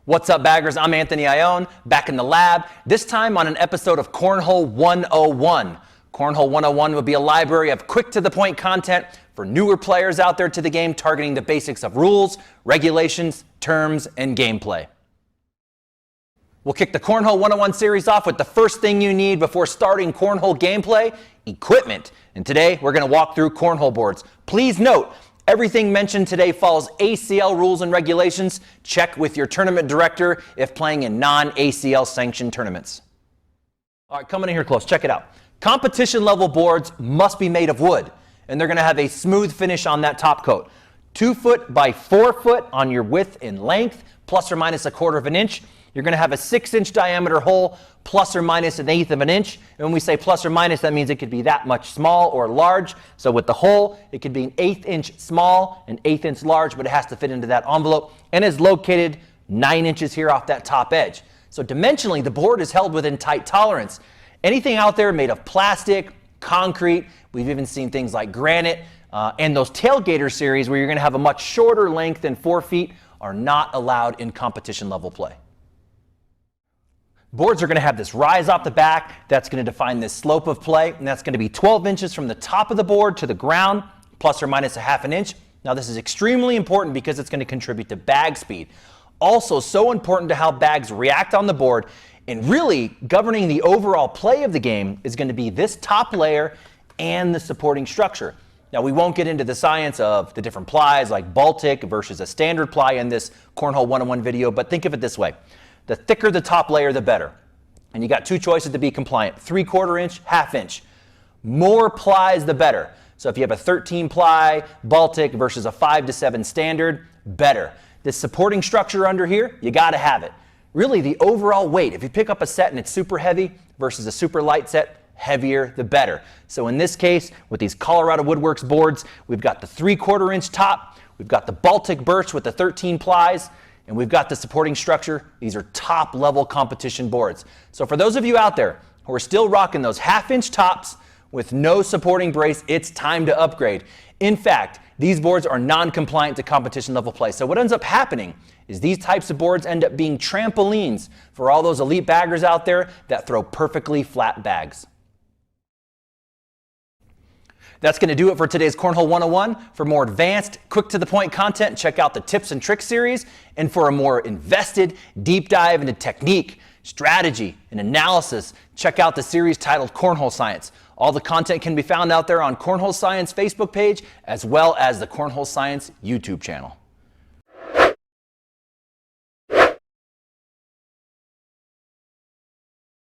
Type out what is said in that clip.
What's up, baggers? I'm Anthony Ione, back in the lab, this time on an episode of Cornhole 101. Cornhole 101 will be a library of quick-to-the-point content for newer players out there to the game, targeting the basics of rules, regulations, terms, and gameplay. We'll kick the Cornhole 101 series off with the first thing you need before starting cornhole gameplay: equipment. And today, we're going to walk through cornhole boards. Please note, everything mentioned today follows ACL rules and regulations. Check with your tournament director if playing in non-ACL sanctioned tournaments. All right, coming in here close, check it out. Competition level boards must be made of wood, and they're going to have a smooth finish on that top coat. 2 foot by 4 foot on your width and length, plus or minus a quarter of an inch. You're going to have a 6-inch diameter hole, plus or minus an eighth of an inch. And when we say plus or minus, that means it could be that much small or large. So with the hole, it could be an 1/8 inch small, an 1/8 inch large, but it has to fit into that envelope, and is located 9 inches here off that top edge. So dimensionally, the board is held within tight tolerance. Anything out there made of plastic, concrete, we've even seen things like granite, and those tailgater series where you're going to have a much shorter length than 4 feet are not allowed in competition level play. Boards are going to have this rise off the back. That's going to define this slope of play, and that's going to be 12 inches from the top of the board to the ground, plus or minus a half an inch. Now, this is extremely important because it's going to contribute to bag speed. Also, so important to how bags react on the board, and really governing the overall play of the game is going to be this top layer and the supporting structure. Now, we won't get into the science of the different plies like Baltic versus a standard ply in this Cornhole 101 video, but think of it this way. The thicker the top layer, the better. And you got 2 choices to be compliant: 3/4 inch, 1/2 inch. More plies, the better. So if you have a 13 ply Baltic versus a 5 to 7 standard, better. This supporting structure under here, you got to have it. Really, the overall weight, if you pick up a set and it's super heavy versus a super light set, heavier the better. So in this case, with these Colorado Woodworks boards, we've got the 3/4 inch top, we've got the Baltic birch with the 13 plies, and we've got the supporting structure. These are top level competition boards. So for those of you out there who are still rocking those 1/2 inch tops with no supporting brace, it's time to upgrade. In fact, these boards are non-compliant to competition level play. So what ends up happening is these types of boards end up being trampolines for all those elite baggers out there that throw perfectly flat bags. That's going to do it for today's Cornhole 101. For more advanced, quick-to-the-point content, check out the Tips and Tricks series. And for a more invested, deep dive into technique, strategy, and analysis, check out the series titled Cornhole Science. All the content can be found out there on Cornhole Science Facebook page, as well as the Cornhole Science YouTube channel.